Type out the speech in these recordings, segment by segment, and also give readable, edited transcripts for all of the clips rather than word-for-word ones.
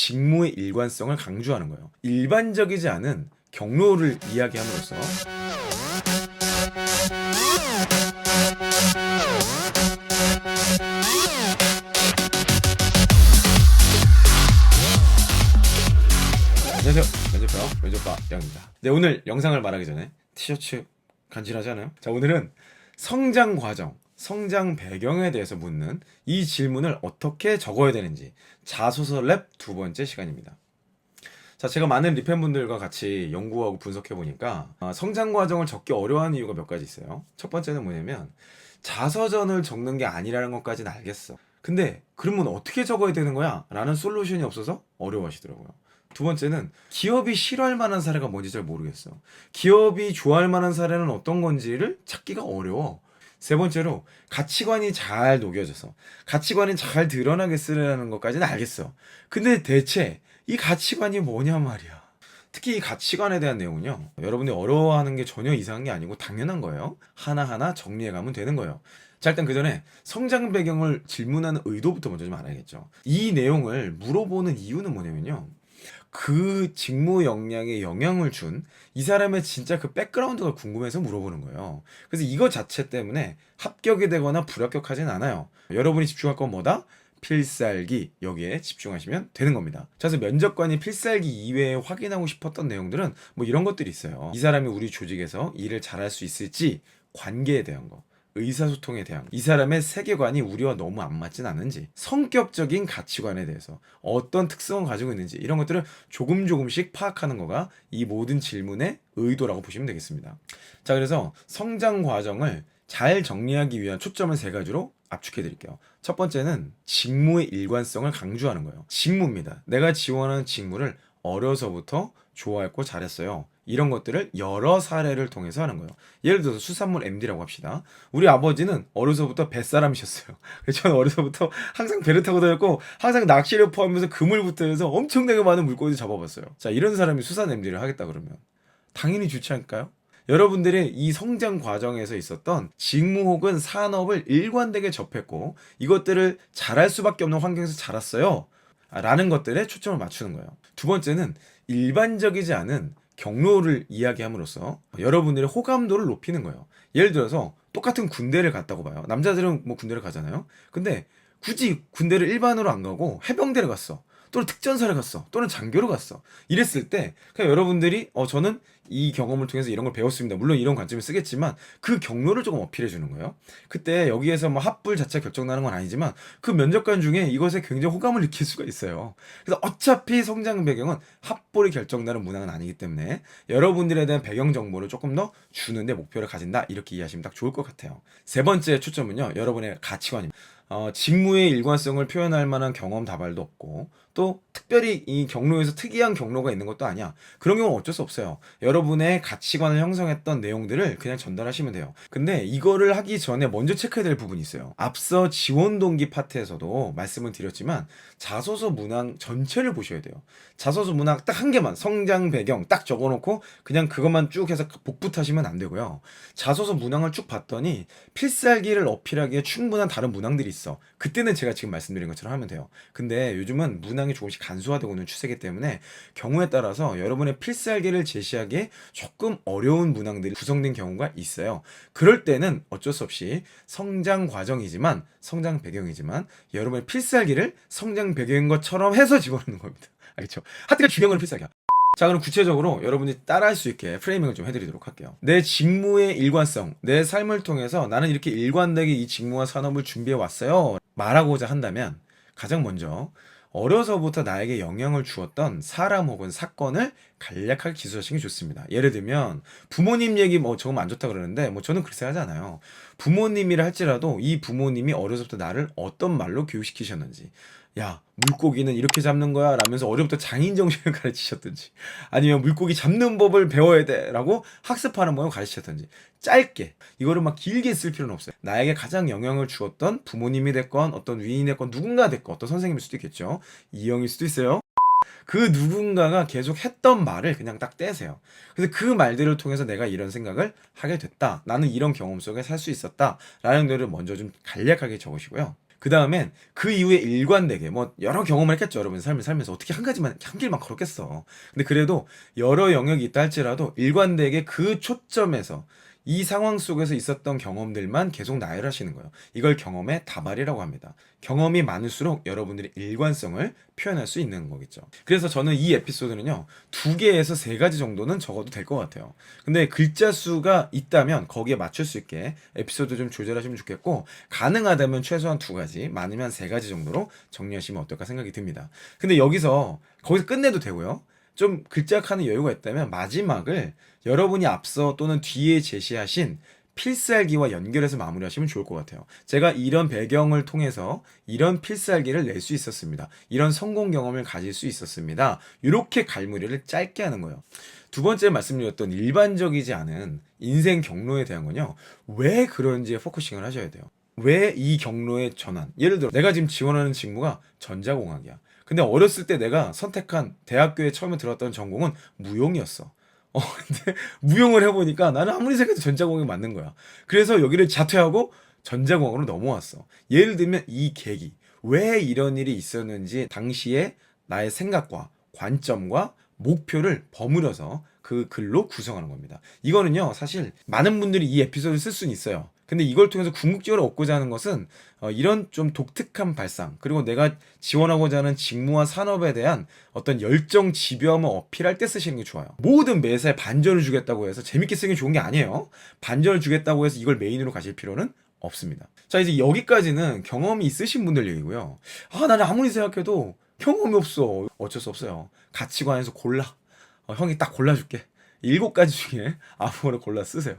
직무의 일관성을 강조하는 거예요. 일반적이지 않은 경로를 이야기함으로써 안녕하세요. 면접과 양입니다. 네, 오늘 영상을 말하기 전에 티셔츠 간지나지 않아요? 자, 오늘은 성장 과정, 성장 배경에 대해서 묻는 이 질문을 어떻게 적어야 되는지 자소서 랩 두 번째 시간입니다. 자, 제가 많은 리팬분들과 같이 연구하고 분석해 보니까 성장 과정을 적기 어려워하는 이유가 몇 가지 있어요. 첫 번째는 뭐냐면 자서전을 적는 게 아니라는 것까지는 알겠어. 근데 그러면 어떻게 적어야 되는 거야? 라는 솔루션이 없어서 어려워하시더라고요. 두 번째는 기업이 싫어할 만한 사례가 뭔지 잘 모르겠어. 기업이 좋아할 만한 사례는 어떤 건지를 찾기가 어려워. 세 번째로 가치관이 잘 녹여져서 가치관이 잘 드러나게 쓰라는 것까지는 알겠어. 근데 대체 이 가치관이 뭐냐 말이야. 특히 이 가치관에 대한 내용은요, 여러분이 어려워하는 게 전혀 이상한 게 아니고 당연한 거예요. 하나하나 정리해가면 되는 거예요. 자, 일단 그 전에 성장 배경을 질문하는 의도부터 먼저 좀 알아야겠죠. 이 내용을 물어보는 이유는 뭐냐면요, 그 직무 역량에 영향을 준 이 사람의 진짜 그 백그라운드가 궁금해서 물어보는 거예요. 그래서 이거 자체 때문에 합격이 되거나 불합격하진 않아요. 여러분이 집중할 건 뭐다? 필살기, 여기에 집중하시면 되는 겁니다. 자, 그래서 면접관이 필살기 이외에 확인하고 싶었던 내용들은 뭐 이런 것들이 있어요. 이 사람이 우리 조직에서 일을 잘할 수 있을지, 관계에 대한 거, 의사소통에 대한 거, 이 사람의 세계관이 우리와 너무 안 맞진 않은지, 성격적인 가치관에 대해서 어떤 특성을 가지고 있는지, 이런 것들을 조금씩 파악하는 거가 이 모든 질문의 의도라고 보시면 되겠습니다. 자, 그래서 성장 과정을 잘 정리하기 위한 초점을 세 가지로 압축해 드릴게요. 첫 번째는 직무의 일관성을 강조하는 거예요. 직무입니다. 내가 지원하는 직무를 어려서부터 좋아했고 잘했어요. 이런 것들을 여러 사례를 통해서 하는 거예요. 예를 들어서 수산물 MD라고 합시다. 우리 아버지는 어려서부터 뱃사람이셨어요. 그래서 저는 어려서부터 항상 배를 타고 다녔고 항상 낚시를 포함해서 그물부터 해서 엄청나게 많은 물고기 잡아봤어요. 자, 이런 사람이 수산 MD를 하겠다 그러면 당연히 좋지 않을까요? 여러분들의 이 성장 과정에서 있었던 직무 혹은 산업을 일관되게 접했고 이것들을 잘할 수밖에 없는 환경에서 자랐어요 라는 것들에 초점을 맞추는 거예요. 두 번째는 일반적이지 않은 경로를 이야기함으로써 여러분들의 호감도를 높이는 거예요. 예를 들어서 똑같은 군대를 갔다고 봐요. 남자들은 뭐 군대를 가잖아요. 근데 굳이 군대를 일반으로 안 가고 해병대를 갔어. 또는 특전사를 갔어. 또는 장교로 갔어. 이랬을 때 그냥 여러분들이 저는 이 경험을 통해서 이런 걸 배웠습니다. 물론 이런 관점을 쓰겠지만 그 경로를 조금 어필해 주는 거예요. 그때 여기에서 뭐 합불 자체가 결정나는 건 아니지만 그 면접관 중에 이것에 굉장히 호감을 느낄 수가 있어요. 그래서 어차피 성장 배경은 합불이 결정나는 문항은 아니기 때문에 여러분들에 대한 배경 정보를 조금 더 주는데 목표를 가진다. 이렇게 이해하시면 딱 좋을 것 같아요. 세 번째 초점은요, 여러분의 가치관입니다. 직무의 일관성을 표현할 만한 경험 다발도 없고 또 특별히 이 경로에서 특이한 경로가 있는 것도 아니야. 그런 경우는 어쩔 수 없어요. 여러분의 가치관을 형성했던 내용들을 그냥 전달하시면 돼요. 근데 이거를 하기 전에 먼저 체크해야 될 부분이 있어요. 앞서 지원 동기 파트에서도 말씀을 드렸지만 자소서 문항 전체를 보셔야 돼요. 자소서 문항 딱 한 개만 성장 배경 딱 적어놓고 그냥 그것만 쭉 해서 복붙하시면 안 되고요. 자소서 문항을 쭉 봤더니 필살기를 어필하기에 충분한 다른 문항들이 있어. 그때는 제가 지금 말씀드린 것처럼 하면 돼요. 근데 요즘은 문항이 조금씩 간소화되고 있는 추세이기 때문에 경우에 따라서 여러분의 필살기를 제시하기에 조금 어려운 문항들이 구성된 경우가 있어요. 그럴 때는 어쩔 수 없이 성장 과정이지만 성장 배경이지만 여러분의 필살기를 성장 배경인 것처럼 해서 집어넣는 겁니다. 알겠죠? 하여튼 중요한 건 필살기야. 자, 그럼 구체적으로 여러분이 따라할 수 있게 프레이밍을 좀 해드리도록 할게요. 내 직무의 일관성, 내 삶을 통해서 나는 이렇게 일관되게 이 직무와 산업을 준비해 왔어요 말하고자 한다면 가장 먼저 어려서부터 나에게 영향을 주었던 사람 혹은 사건을 간략하게 기술하시는 게 좋습니다. 예를 들면 부모님 얘기 뭐 적으면 안 좋다 그러는데 뭐 저는 그렇게 하지 않아요. 부모님이라 할지라도 이 부모님이 어려서부터 나를 어떤 말로 교육시키셨는지, 야 물고기는 이렇게 잡는 거야 라면서 어려부터 장인정신을 가르치셨든지, 아니면 물고기 잡는 법을 배워야 돼 라고 학습하는 법을 가르치셨든지, 짧게, 이거를 막 길게 쓸 필요는 없어요. 나에게 가장 영향을 주었던 부모님이 됐건 어떤 위인이 됐건 누군가 됐건 어떤 선생님일 수도 있겠죠. 이형일 수도 있어요. 그 누군가가 계속 했던 말을 그냥 딱 떼세요. 그래서 그 말들을 통해서 내가 이런 생각을 하게 됐다, 나는 이런 경험 속에 살 수 있었다 라는 거를 먼저 좀 간략하게 적으시고요. 그 다음엔 그 이후에 일관되게 뭐 여러 경험을 했겠죠. 여러분 삶을 살면서 어떻게 한 가지만 한 길만 걸었겠어. 근데 그래도 여러 영역이 있다 할지라도 일관되게 그 초점에서 이 상황 속에서 있었던 경험들만 계속 나열하시는 거예요. 이걸 경험의 다발이라고 합니다. 경험이 많을수록 여러분들이 일관성을 표현할 수 있는 거겠죠. 그래서 저는 이 에피소드는요, 2개에서 3가지 정도는 적어도 될 것 같아요. 근데 글자 수가 있다면 거기에 맞출 수 있게 에피소드 좀 조절하시면 좋겠고, 가능하다면 최소한 2가지, 많으면 3가지 정도로 정리하시면 어떨까 생각이 듭니다. 근데 거기서 끝내도 되고요. 좀 글자 칸의 여유가 있다면 마지막을 여러분이 앞서 또는 뒤에 제시하신 필살기와 연결해서 마무리하시면 좋을 것 같아요. 제가 이런 배경을 통해서 이런 필살기를 낼 수 있었습니다. 이런 성공 경험을 가질 수 있었습니다. 이렇게 갈무리를 짧게 하는 거예요. 두 번째 말씀드렸던 일반적이지 않은 인생 경로에 대한 건요, 왜 그런지에 포커싱을 하셔야 돼요. 왜 이 경로의 전환? 예를 들어 내가 지금 지원하는 직무가 전자공학이야. 근데 어렸을 때 내가 선택한 대학교에 처음에 들었던 전공은 무용이었어. 근데 무용을 해보니까 나는 아무리 생각해도 전자공학이 맞는 거야. 그래서 여기를 자퇴하고 전자공학으로 넘어왔어. 예를 들면 이 계기, 왜 이런 일이 있었는지 당시에 나의 생각과 관점과 목표를 버무려서 그 글로 구성하는 겁니다. 이거는요, 사실 많은 분들이 이 에피소드를 쓸 수는 있어요. 근데 이걸 통해서 궁극적으로 얻고자 하는 것은 이런 좀 독특한 발상, 그리고 내가 지원하고자 하는 직무와 산업에 대한 어떤 열정, 집요함을 어필할 때 쓰시는 게 좋아요. 모든 매사에 반전을 주겠다고 해서 재밌게 쓰는 게 좋은 게 아니에요. 반전을 주겠다고 해서 이걸 메인으로 가실 필요는 없습니다. 자, 이제 여기까지는 경험이 있으신 분들 얘기고요. 나는 아무리 생각해도 경험이 없어. 어쩔 수 없어요. 가치관에서 골라. 형이 딱 골라줄게. 7가지 중에 아무거나 골라 쓰세요.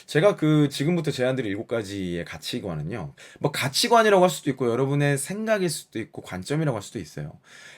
제가 지금부터 제안드릴 7가지의 가치관은요, 뭐 가치관이라고 할 수도 있고 여러분의 생각일 수도 있고 관점이라고 할 수도 있어요.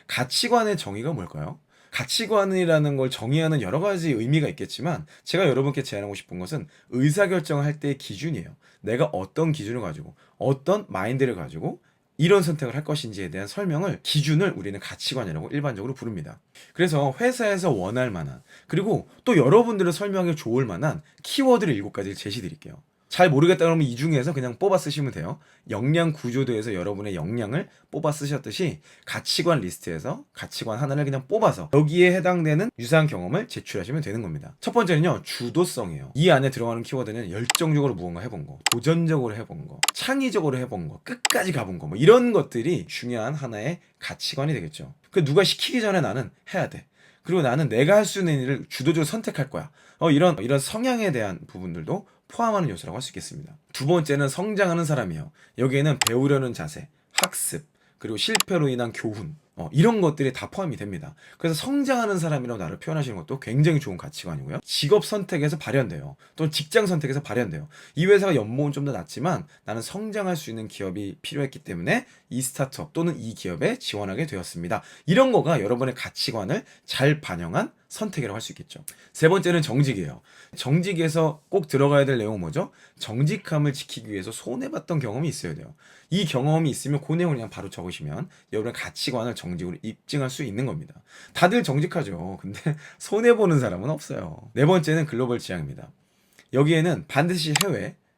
가치관의 정의가 뭘까요? 가치관이라는 걸 정의하는 여러 가지 의미가 있겠지만, 제가 여러분께 제안하고 싶은 것은 의사결정을 할 때의 기준이에요. 내가 어떤 기준을 가지고 어떤 마인드를 가지고 이런 선택을 할 것인지에 대한 설명을, 기준을 우리는 가치관이라고 일반적으로 부릅니다. 그래서 회사에서 원할 만한, 그리고 또 여러분들의 설명에 좋을 만한 키워드를 7가지를 제시 드릴게요. 잘 모르겠다 그러면 이 중에서 그냥 뽑아 쓰시면 돼요. 역량 구조도에서 여러분의 역량을 뽑아 쓰셨듯이 가치관 리스트에서 가치관 하나를 그냥 뽑아서 여기에 해당되는 유사한 경험을 제출하시면 되는 겁니다. 첫 번째는요, 주도성이에요. 이 안에 들어가는 키워드는 열정적으로 무언가 해본 거, 도전적으로 해본 거, 창의적으로 해본 거, 끝까지 가본 거, 뭐 이런 것들이 중요한 하나의 가치관이 되겠죠. 누가 시키기 전에 나는 해야 돼. 그리고 나는 내가 할 수 있는 일을 주도적으로 선택할 거야. 이런 성향에 대한 부분들도 포함하는 요소라고 할 수 있겠습니다. 두 번째는 성장하는 사람이에요. 여기에는 배우려는 자세, 학습, 그리고 실패로 인한 교훈, 이런 것들이 다 포함이 됩니다. 그래서 성장하는 사람이라고 나를 표현하시는 것도 굉장히 좋은 가치관이고요. 직업 선택에서 발현돼요. 또는 직장 선택에서 발현돼요. 이 회사가 연봉은 좀 더 낮지만 나는 성장할 수 있는 기업이 필요했기 때문에 이 스타트업 또는 이 기업에 지원하게 되었습니다. 이런 거가 여러분의 가치관을 잘 반영한 선택이라고 할 수 있겠죠. 세 번째는 정직이에요. 정직에서 꼭 들어가야 될 내용은 뭐죠? 정직함을 지키기 위해서 손해봤던 경험이 있어야 돼요. 이 경험이 있으면 그 내용을 그냥 바로 적으시면 여러분의 가치관을 정직으로 입증할 수 있는 겁니다. 다들 정직하죠. 근데 손해보는 사람은 없어요. 네 번째는 글로벌 지향입니다. 여기에는 반드시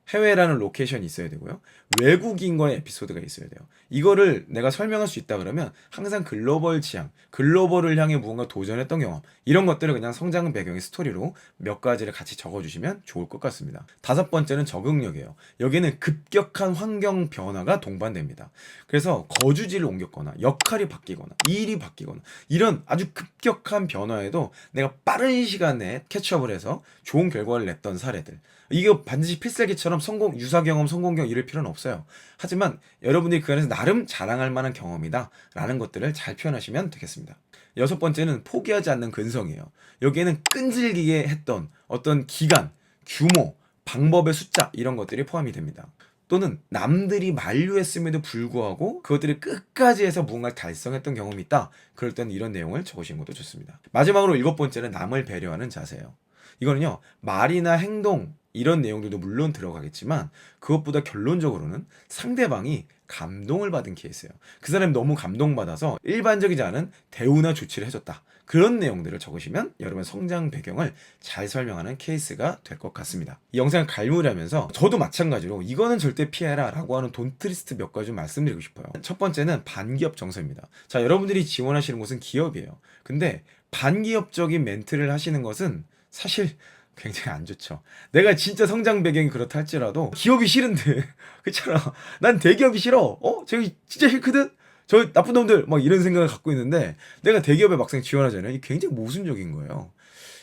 해외라는 로케이션이 있어야 되고요. 외국인과의 에피소드가 있어야 돼요. 이거를 내가 설명할 수 있다 그러면 항상 글로벌 지향, 글로벌을 향해 무언가 도전했던 경험, 이런 것들을 그냥 성장 배경의 스토리로 몇 가지를 같이 적어주시면 좋을 것 같습니다. 다섯 번째는 적응력이에요. 여기는 급격한 환경 변화가 동반됩니다. 그래서 거주지를 옮겼거나 역할이 바뀌거나 일이 바뀌거나 이런 아주 급격한 변화에도 내가 빠른 시간에 캐치업을 해서 좋은 결과를 냈던 사례들, 이게 반드시 필살기처럼 유사 경험, 성공 경험 이럴 필요는 없어요. 하지만 여러분들이 그 안에서 나름 자랑할 만한 경험이다 라는 것들을 잘 표현하시면 되겠습니다. 여섯 번째는 포기하지 않는 근성이에요. 여기에는 끈질기게 했던 어떤 기간, 규모, 방법의 숫자, 이런 것들이 포함이 됩니다. 또는 남들이 만류했음에도 불구하고 그것들을 끝까지 해서 무언가를 달성했던 경험이 있다. 그럴 때는 이런 내용을 적으시는 것도 좋습니다. 마지막으로 7번째는 남을 배려하는 자세예요. 이거는요, 말이나 행동 이런 내용들도 물론 들어가겠지만 그것보다 결론적으로는 상대방이 감동을 받은 케이스예요. 그 사람이 너무 감동받아서 일반적이지 않은 대우나 조치를 해줬다. 그런 내용들을 적으시면 여러분의 성장 배경을 잘 설명하는 케이스가 될 것 같습니다. 이 영상을 갈무리하면서 저도 마찬가지로 이거는 절대 피해라 라고 하는 돈트리스트 몇 가지 좀 말씀드리고 싶어요. 첫 번째는 반기업 정서입니다. 자, 여러분들이 지원하시는 곳은 기업이에요. 근데 반기업적인 멘트를 하시는 것은 사실 굉장히 안 좋죠. 내가 진짜 성장 배경이 그렇다 할지라도 기업이 싫은데 그렇잖아. 난 대기업이 싫어. 저기 진짜 싫거든. 저 나쁜 놈들 막 이런 생각을 갖고 있는데 내가 대기업에 막상 지원하잖아요. 이게 굉장히 모순적인 거예요.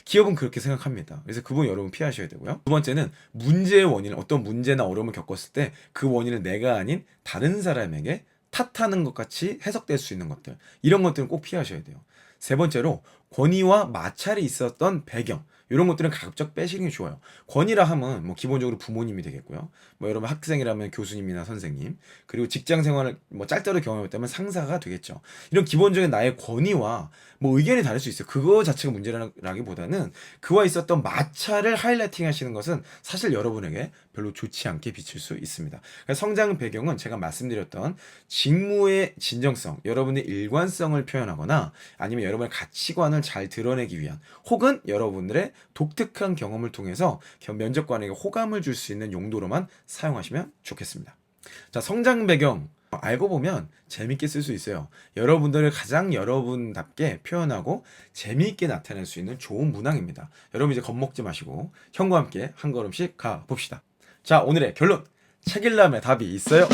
기업은 그렇게 생각합니다. 그래서 그 부분 여러분 피하셔야 되고요. 두 번째는 문제의 원인, 어떤 문제나 어려움을 겪었을 때 그 원인을 내가 아닌 다른 사람에게 탓하는 것 같이 해석될 수 있는 것들, 이런 것들은 꼭 피하셔야 돼요. 세 번째로 권위와 마찰이 있었던 배경, 이런 것들은 가급적 빼시는 게 좋아요. 권위라 함은 뭐 기본적으로 부모님이 되겠고요. 뭐 여러분 학생이라면 교수님이나 선생님, 그리고 직장 생활을 뭐 짤짤이 경험했다면 상사가 되겠죠. 이런 기본적인 나의 권위와 뭐 의견이 다를 수 있어요. 그거 자체가 문제라기보다는 그와 있었던 마찰을 하이라이팅 하시는 것은 사실 여러분에게 별로 좋지 않게 비칠 수 있습니다. 그래서 성장 배경은 제가 말씀드렸던 직무의 진정성, 여러분의 일관성을 표현하거나 아니면 여러분의 가치관을 잘 드러내기 위한, 혹은 여러분들의 독특한 경험을 통해서 면접관에게 호감을 줄 수 있는 용도로만 사용하시면 좋겠습니다. 자, 성장 배경 알고 보면 재밌게 쓸 수 있어요. 여러분들을 가장 여러분답게 표현하고 재미있게 나타낼 수 있는 좋은 문항입니다. 여러분 이제 겁먹지 마시고 형과 함께 한 걸음씩 가 봅시다. 자, 오늘의 결론. 책 읽람의 답이 있어요.